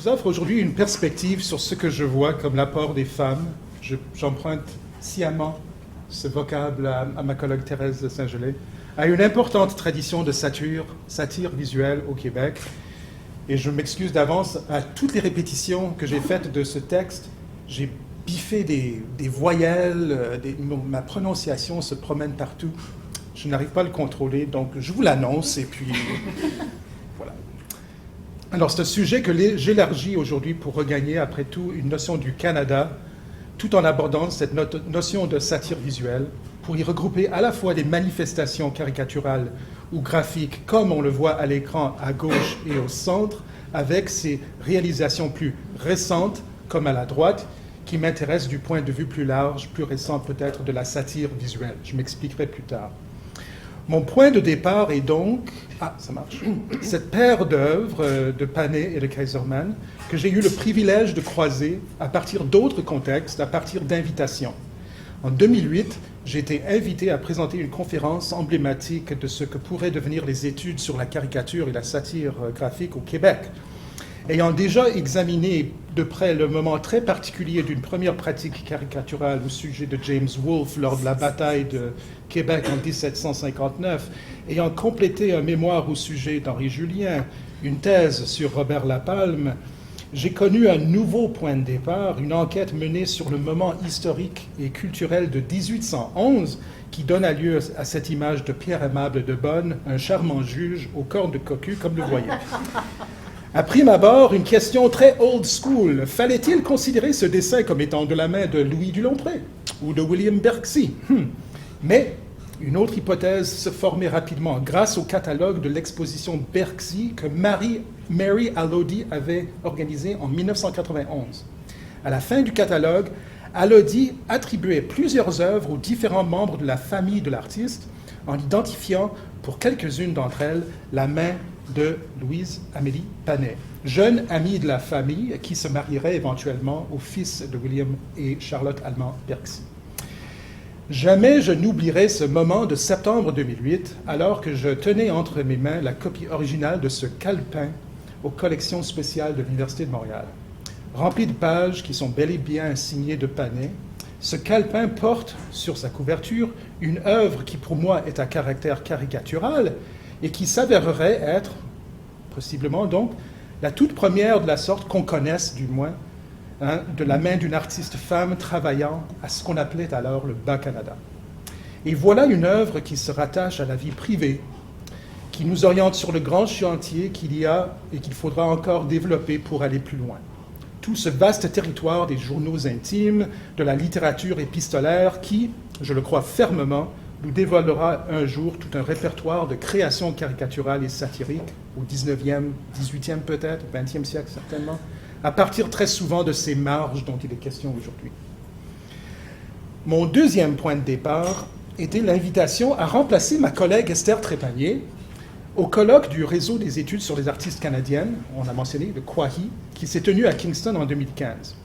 vous offre aujourd'hui une perspective sur ce que je vois comme l'apport des femmes. J'emprunte sciemment ce vocable à ma collègue Thérèse de Saint-Gelais, à une importante tradition de satire visuelle au Québec. Et je m'excuse d'avance à toutes les répétitions que j'ai faites de ce texte. J'ai biffé des voyelles, ma prononciation se promène partout. Je n'arrive pas à le contrôler, donc je vous l'annonce et puis voilà. Alors c'est un sujet que j'élargis aujourd'hui pour regagner après tout une notion du Canada, tout en abordant cette notion de satire visuelle, pour y regrouper à la fois des manifestations caricaturales ou graphiques, comme on le voit à l'écran à gauche et au centre, avec ces réalisations plus récentes, comme à la droite, qui m'intéressent du point de vue plus large, plus récent peut-être, de la satire visuelle. Je m'expliquerai plus tard. Mon point de départ est donc, ça marche, cette paire d'œuvres de Panet et de Kaiserman que j'ai eu le privilège de croiser à partir d'autres contextes, à partir d'invitations. En 2008, j'ai été invité à présenter une conférence emblématique de ce que pourraient devenir les études sur la caricature et la satire graphique au Québec. Ayant déjà examiné de près le moment très particulier d'une première pratique caricaturale au sujet de James Wolfe lors de la bataille de Québec en 1759, ayant complété un mémoire au sujet d'Henri Julien, une thèse sur Robert Lapalme, j'ai connu un nouveau point de départ, une enquête menée sur le moment historique et culturel de 1811 qui donne lieu à cette image de Pierre Aimable de Bonne, un charmant juge au corps de cocu, comme le voyez. À prime abord, une question très old school. Fallait-il considérer ce dessin comme étant de la main de Louis du Lompré ou de William Berksey? Mais une autre hypothèse se formait rapidement grâce au catalogue de l'exposition Berksey que Mary Allody avait organisé en 1991. À la fin du catalogue, Allody attribuait plusieurs œuvres aux différents membres de la famille de l'artiste en identifiant pour quelques-unes d'entre elles la main de Louise Amélie Panet, jeune amie de la famille qui se marierait éventuellement au fils de William et Charlotte Allemand Berksey. Jamais je n'oublierai ce moment de septembre 2008, alors que je tenais entre mes mains la copie originale de ce calepin aux collections spéciales de l'Université de Montréal. Rempli de pages qui sont bel et bien signées de Panet, ce calepin porte sur sa couverture une œuvre qui pour moi est à caractère caricatural et qui s'avérerait être, possiblement donc, la toute première de la sorte qu'on connaisse du moins, de la main d'une artiste femme travaillant à ce qu'on appelait alors le Bas-Canada. Et voilà une œuvre qui se rattache à la vie privée, qui nous oriente sur le grand chantier qu'il y a et qu'il faudra encore développer pour aller plus loin. Tout ce vaste territoire des journaux intimes, de la littérature épistolaire qui, je le crois fermement, nous dévoilera un jour tout un répertoire de créations caricaturales et satiriques au 19e, 18e peut-être, 20e siècle certainement, à partir très souvent de ces marges dont il est question aujourd'hui. Mon deuxième point de départ était l'invitation à remplacer ma collègue Esther Trépanier au colloque du Réseau des études sur les artistes canadiennes, on a mentionné le QAHI, qui s'est tenu à Kingston en 2015.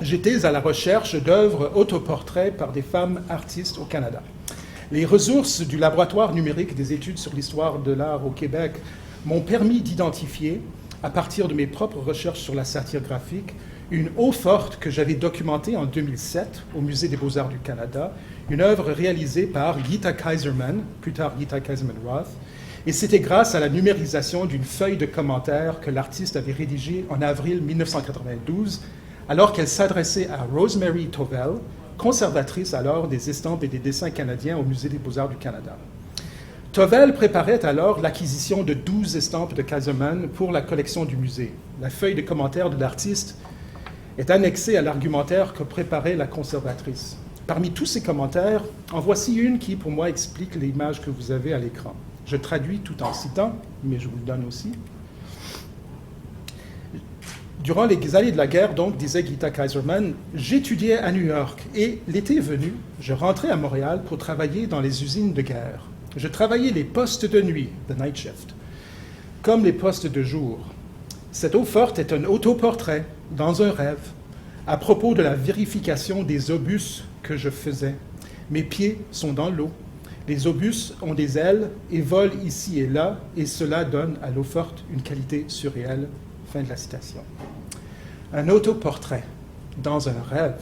J'étais à la recherche d'œuvres autoportraits par des femmes artistes au Canada. Les ressources du laboratoire numérique des études sur l'histoire de l'art au Québec m'ont permis d'identifier, à partir de mes propres recherches sur la satire graphique, une eau forte que j'avais documentée en 2007 au Musée des Beaux-Arts du Canada, une œuvre réalisée par Gita Kaiserman, plus tard Gita Kaiserman-Roth, et c'était grâce à la numérisation d'une feuille de commentaires que l'artiste avait rédigée en avril 1992, alors qu'elle s'adressait à Rosemary Tovell, conservatrice alors des estampes et des dessins canadiens au Musée des Beaux-Arts du Canada. Tovell préparait alors l'acquisition de 12 estampes de Kaiserman pour la collection du musée. La feuille de commentaires de l'artiste est annexée à l'argumentaire que préparait la conservatrice. Parmi tous ces commentaires, en voici une qui, pour moi, explique l'image que vous avez à l'écran. Je traduis tout en citant, mais je vous le donne aussi. Durant les années de la guerre, donc, disait Gita Kaiserman, j'étudiais à New York et l'été venu, je rentrais à Montréal pour travailler dans les usines de guerre. Je travaillais les postes de nuit, the night shift, comme les postes de jour. Cette eau forte est un autoportrait, dans un rêve, à propos de la vérification des obus que je faisais. Mes pieds sont dans l'eau. Les obus ont des ailes et volent ici et là, et cela donne à l'eau forte une qualité surréelle. Fin de la citation. Un autoportrait dans un rêve,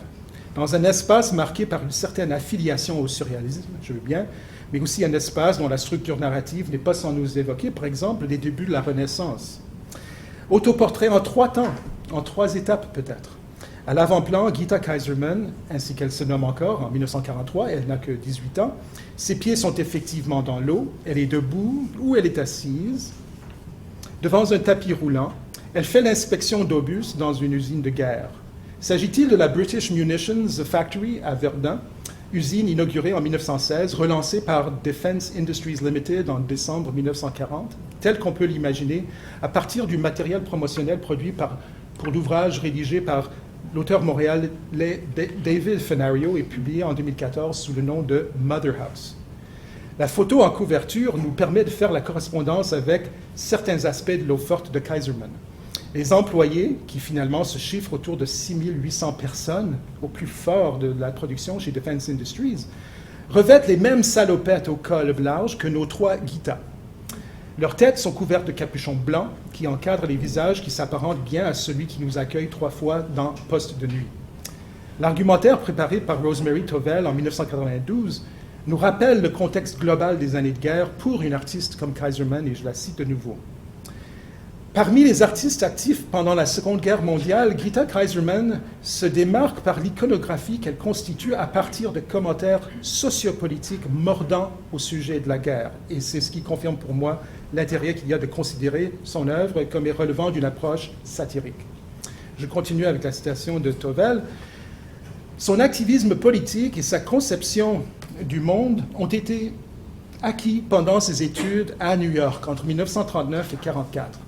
dans un espace marqué par une certaine affiliation au surréalisme, je veux bien, mais aussi un espace dont la structure narrative n'est pas sans nous évoquer, par exemple, les débuts de la Renaissance. Autoportrait en 3 temps, en 3 étapes peut-être. À l'avant-plan, Gita Kaiserman, ainsi qu'elle se nomme encore, en 1943, elle n'a que 18 ans. Ses pieds sont effectivement dans l'eau, elle est debout ou elle est assise, devant un tapis roulant. Elle fait l'inspection d'obus dans une usine de guerre. S'agit-il de la British Munitions Factory à Verdun, usine inaugurée en 1916, relancée par Defence Industries Limited en décembre 1940, telle qu'on peut l'imaginer à partir du matériel promotionnel produit pour l'ouvrage rédigé par l'auteur montréalais David Fenario et publié en 2014 sous le nom de Mother House. La photo en couverture nous permet de faire la correspondance avec certains aspects de l'eau forte de Kaiserman. Les employés, qui finalement se chiffrent autour de 6800 personnes au plus fort de la production chez Defence Industries, revêtent les mêmes salopettes au col large que nos 3 Gita. Leurs têtes sont couvertes de capuchons blancs qui encadrent les visages qui s'apparentent bien à celui qui nous accueille 3 fois dans Poste de nuit. L'argumentaire préparé par Rosemary Tovell en 1992 nous rappelle le contexte global des années de guerre pour une artiste comme Kaiserman, et je la cite de nouveau. Parmi les artistes actifs pendant la Seconde Guerre mondiale, Gita Kaiserman se démarque par l'iconographie qu'elle constitue à partir de commentaires sociopolitiques mordants au sujet de la guerre. Et c'est ce qui confirme pour moi l'intérêt qu'il y a de considérer son œuvre comme relevant d'une approche satirique. Je continue avec la citation de Tovell. Son activisme politique et sa conception du monde ont été acquis pendant ses études à New York entre 1939 et 1944.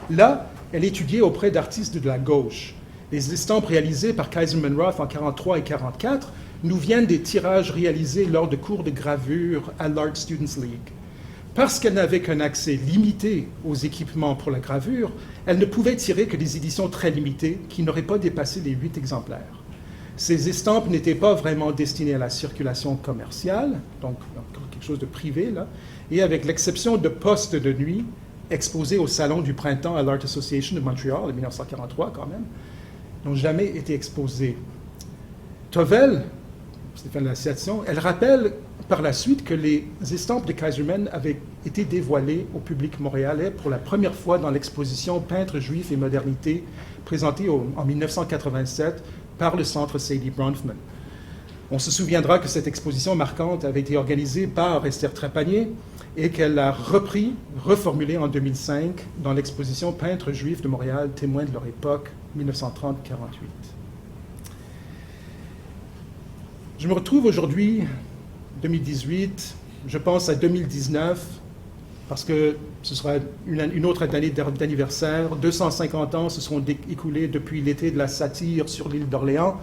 Là, elle étudiait auprès d'artistes de la gauche. Les estampes réalisées par Kaiserman Roth en 1943 et 1944 nous viennent des tirages réalisés lors de cours de gravure à l'Art Students League. Parce qu'elle n'avait qu'un accès limité aux équipements pour la gravure, elle ne pouvait tirer que des éditions très limitées qui n'auraient pas dépassé les 8 exemplaires. Ces estampes n'étaient pas vraiment destinées à la circulation commerciale, donc quelque chose de privé, là, et avec l'exception de postes de nuit, exposés au Salon du Printemps à l'Art Association de Montréal en 1943 quand même, n'ont jamais été exposés. Tovell, Stéphane la citation, elle rappelle par la suite que les estampes de Kaiserman avaient été dévoilées au public montréalais pour la première fois dans l'exposition Peintres juifs et modernité présentée en 1987 par le Centre Sadie Bronfman. On se souviendra que cette exposition marquante avait été organisée par Esther Trépanier et qu'elle a reformulée en 2005 dans l'exposition Peintres juifs de Montréal, témoins de leur époque, 1930-48. Je me retrouve aujourd'hui, 2018, je pense à 2019, parce que ce sera une autre année d'anniversaire. 250 ans se sont écoulés depuis l'été de la satire sur l'île d'Orléans.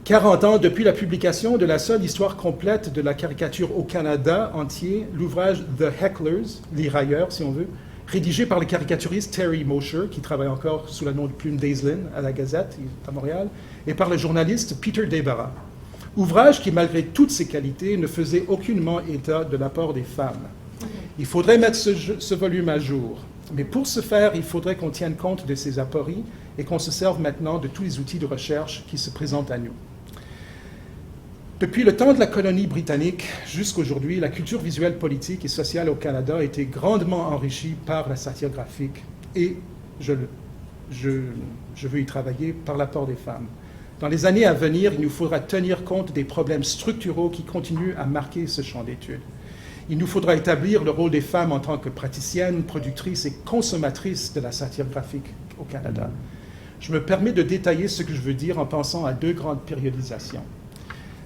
40 ans depuis la publication de la seule histoire complète de la caricature au Canada entier, l'ouvrage The Hecklers, les railleurs si on veut, rédigé par le caricaturiste Terry Mosher, qui travaille encore sous le nom de plume d'Aislinn à la Gazette à Montréal, et par le journaliste Peter Debarra. Ouvrage qui, malgré toutes ses qualités, ne faisait aucunement état de l'apport des femmes. Il faudrait mettre ce volume à jour. Mais pour ce faire, il faudrait qu'on tienne compte de ces apories et qu'on se serve maintenant de tous les outils de recherche qui se présentent à nous. Depuis le temps de la colonie britannique jusqu'aujourd'hui, la culture visuelle, politique et sociale au Canada a été grandement enrichie par la satire graphique et, je veux y travailler, par l'apport des femmes. Dans les années à venir, il nous faudra tenir compte des problèmes structuraux qui continuent à marquer ce champ d'études. Il nous faudra établir le rôle des femmes en tant que praticiennes, productrices et consommatrices de la satire graphique au Canada. Je me permets de détailler ce que je veux dire en pensant à 2 grandes périodisations.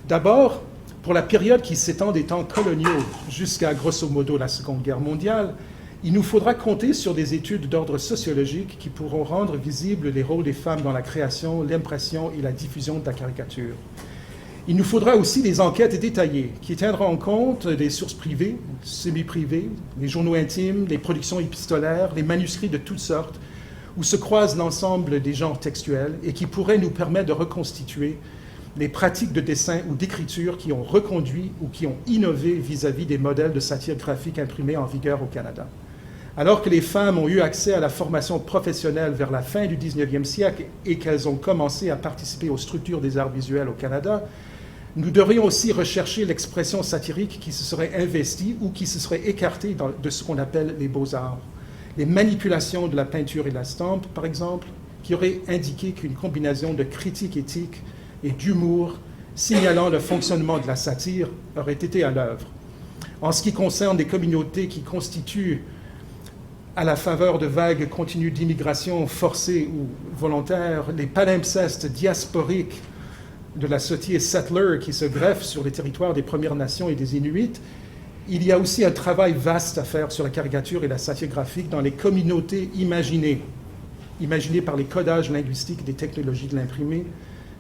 D'abord, pour la période qui s'étend des temps coloniaux jusqu'à grosso modo la Seconde Guerre mondiale, il nous faudra compter sur des études d'ordre sociologique qui pourront rendre visibles les rôles des femmes dans la création, l'impression et la diffusion de la caricature. Il nous faudra aussi des enquêtes détaillées qui tiendront compte des sources privées, semi-privées, les journaux intimes, les productions épistolaires, les manuscrits de toutes sortes, où se croisent l'ensemble des genres textuels et qui pourraient nous permettre de reconstituer les pratiques de dessin ou d'écriture qui ont reconduit ou qui ont innové vis-à-vis des modèles de satire graphique imprimés en vigueur au Canada. Alors que les femmes ont eu accès à la formation professionnelle vers la fin du 19e siècle et qu'elles ont commencé à participer aux structures des arts visuels au Canada, nous devrions aussi rechercher l'expression satirique qui se serait investie ou qui se serait écartée de ce qu'on appelle les beaux-arts. Les manipulations de la peinture et de la stampe, par exemple, qui auraient indiqué qu'une combinaison de critique éthique et d'humour signalant le fonctionnement de la satire aurait été à l'œuvre. En ce qui concerne les communautés qui constituent, à la faveur de vagues continues d'immigration forcée ou volontaire, les palimpsestes diasporiques de la société settler qui se greffent sur les territoires des Premières Nations et des Inuits, il y a aussi un travail vaste à faire sur la caricature et la satire graphique dans les communautés imaginées par les codages linguistiques des technologies de l'imprimé,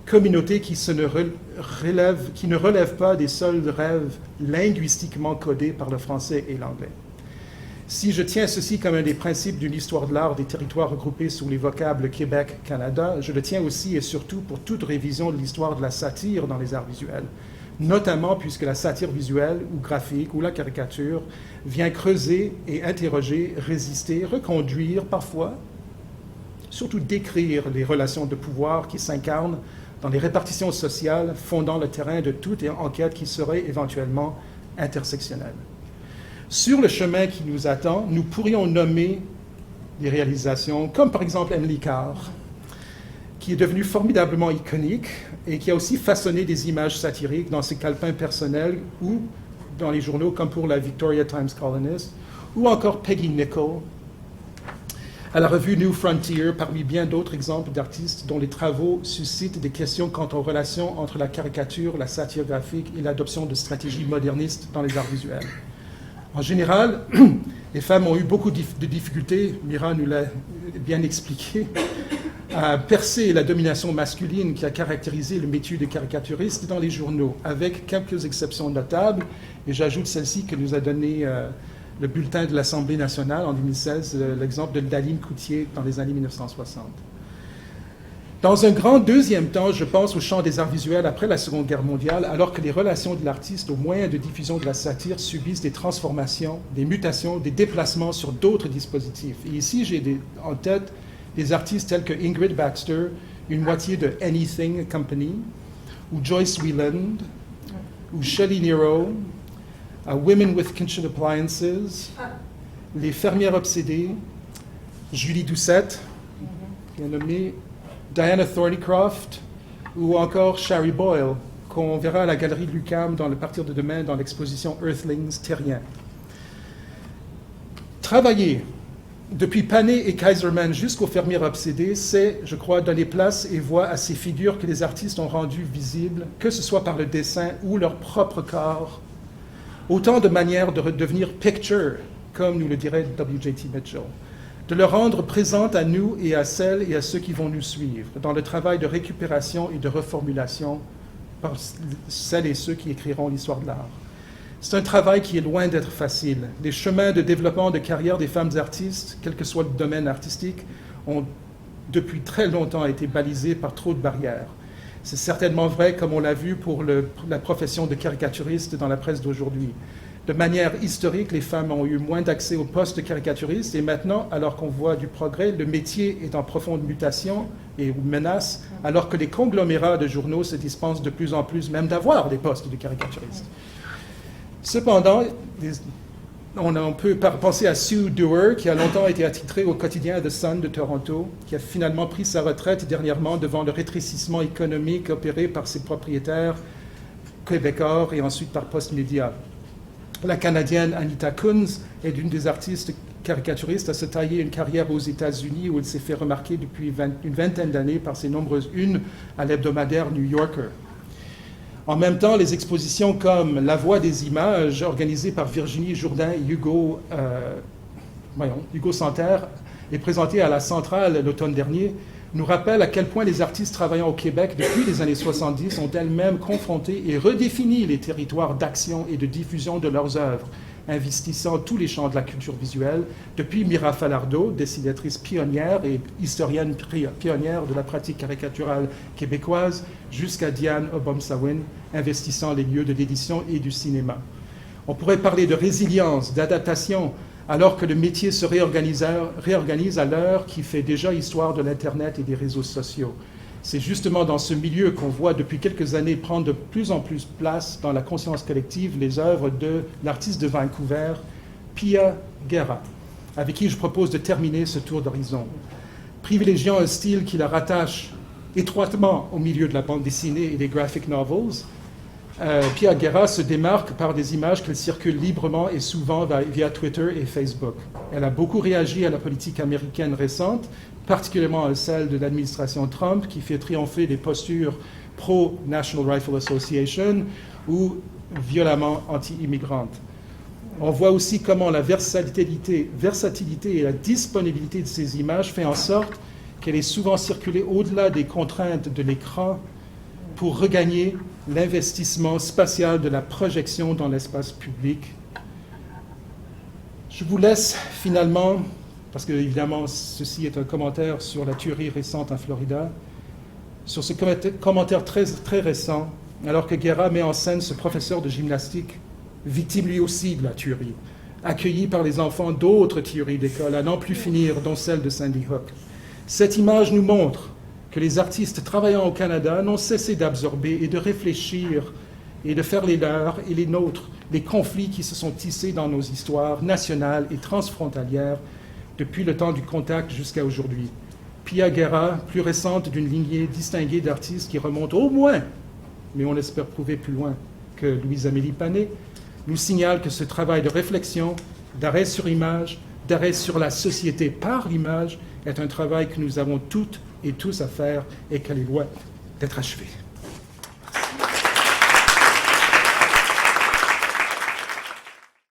communautés qui ne relèvent pas des seuls rêves linguistiquement codés par le français et l'anglais. Si je tiens ceci comme un des principes d'une histoire de l'art des territoires regroupés sous les vocables Québec-Canada, je le tiens aussi et surtout pour toute révision de l'histoire de la satire dans les arts visuels, notamment puisque la satire visuelle ou graphique ou la caricature vient creuser et interroger, résister, reconduire parfois, surtout décrire les relations de pouvoir qui s'incarnent dans les répartitions sociales fondant le terrain de toute enquête qui serait éventuellement intersectionnelle. Sur le chemin qui nous attend, nous pourrions nommer des réalisations comme par exemple Emily Carr, qui est devenue formidablement iconique et qui a aussi façonné des images satiriques dans ses calepins personnels ou dans les journaux comme pour la Victoria Times Colonist, ou encore Peggy Nichol, à la revue New Frontier, parmi bien d'autres exemples d'artistes dont les travaux suscitent des questions quant aux relations entre la caricature, la satire graphique et l'adoption de stratégies modernistes dans les arts visuels. En général, les femmes ont eu beaucoup de difficultés, Mira nous l'a bien expliqué, à percer la domination masculine qui a caractérisé le métier de caricaturiste dans les journaux, avec quelques exceptions notables, et j'ajoute celle-ci que nous a donné le bulletin de l'Assemblée nationale en 2016, l'exemple de Daline Coutier dans les années 1960. Dans un grand deuxième temps, je pense au champ des arts visuels après la Seconde Guerre mondiale, alors que les relations de l'artiste aux moyens de diffusion de la satire subissent des transformations, des mutations, des déplacements sur d'autres dispositifs. Et ici, j'ai en tête des artistes tels que Ingrid Baxter, une moitié de Anything Company, ou Joyce Wieland, ou Shelley Nero, Women with Kitchen Appliances, Les Fermières Obsédées, Julie Doucette, bien nommée, Diana Thornycroft, ou encore Shari Boyle, qu'on verra à la galerie de l'UQAM à partir de demain dans l'exposition Earthlings Terriens. Travailler depuis Panet et Kaiserman jusqu'aux Fermières Obsédées, c'est, je crois, donner place et voix à ces figures que les artistes ont rendues visibles, que ce soit par le dessin ou leur propre corps. Autant de manières de redevenir picture, comme nous le dirait W.J.T. Mitchell, de le rendre présente à nous et à celles et à ceux qui vont nous suivre, dans le travail de récupération et de reformulation par celles et ceux qui écriront l'histoire de l'art. C'est un travail qui est loin d'être facile. Les chemins de développement de carrière des femmes artistes, quel que soit le domaine artistique, ont depuis très longtemps été balisés par trop de barrières. C'est certainement vrai, comme on l'a vu, pour la profession de caricaturiste dans la presse d'aujourd'hui. De manière historique, les femmes ont eu moins d'accès au poste de caricaturiste et maintenant, alors qu'on voit du progrès, le métier est en profonde mutation et menace, alors que les conglomérats de journaux se dispensent de plus en plus même d'avoir des postes de caricaturistes. Cependant, on peut penser à Sue Dewar, qui a longtemps été attitrée au quotidien The Sun de Toronto, qui a finalement pris sa retraite dernièrement devant le rétrécissement économique opéré par ses propriétaires québécois et ensuite par Postmedia. La Canadienne Anita Kunz est l'une des artistes caricaturistes à se tailler une carrière aux États-Unis où elle s'est fait remarquer depuis une vingtaine d'années par ses nombreuses unes à l'hebdomadaire New Yorker. En même temps, les expositions comme La Voix des images, organisées par Virginie Jourdain et Hugo Santerre, et présentées à la Centrale l'automne dernier, nous rappellent à quel point les artistes travaillant au Québec depuis les années 70 ont elles-mêmes confronté et redéfini les territoires d'action et de diffusion de leurs œuvres, investissant tous les champs de la culture visuelle, depuis Mira Falardeau, dessinatrice pionnière et historienne pionnière de la pratique caricaturale québécoise, jusqu'à Diane Obomsawin, investissant les lieux de l'édition et du cinéma. On pourrait parler de résilience, d'adaptation, alors que le métier se réorganise à l'heure qui fait déjà histoire de l'Internet et des réseaux sociaux. C'est justement dans ce milieu qu'on voit depuis quelques années prendre de plus en plus place dans la conscience collective les œuvres de l'artiste de Vancouver, Pia Guerra, avec qui je propose de terminer ce tour d'horizon. Privilégiant un style qui la rattache étroitement au milieu de la bande dessinée et des graphic novels, Pia Guerra se démarque par des images qu'elle circule librement et souvent via Twitter et Facebook. Elle a beaucoup réagi à la politique américaine récente, particulièrement à celle de l'administration Trump, qui fait triompher des postures pro-National Rifle Association ou violemment anti-immigrantes. On voit aussi comment la versatilité et la disponibilité de ces images fait en sorte qu'elle est souvent circulée au-delà des contraintes de l'écran pour regagner l'investissement spatial de la projection dans l'espace public. Je vous laisse finalement, parce que évidemment ceci est un commentaire sur la tuerie récente en Florida, sur ce commentaire très, très récent, alors que Guerra met en scène ce professeur de gymnastique, victime lui aussi de la tuerie, accueilli par les enfants d'autres tueries d'école, à n'en plus finir, dont celle de Sandy Hook. Cette image nous montre que les artistes travaillant au Canada n'ont cessé d'absorber et de réfléchir et de faire les leurs et les nôtres, les conflits qui se sont tissés dans nos histoires nationales et transfrontalières depuis le temps du contact jusqu'à aujourd'hui. Pia Guerra, plus récente d'une lignée distinguée d'artistes qui remontent au moins, mais on espère prouver plus loin que Louise-Amélie Panet, nous signale que ce travail de réflexion, d'arrêt sur image, d'arrêt sur la société par l'image, est un travail que nous avons toutes et tous à faire et qu'elle est loin d'être achevée.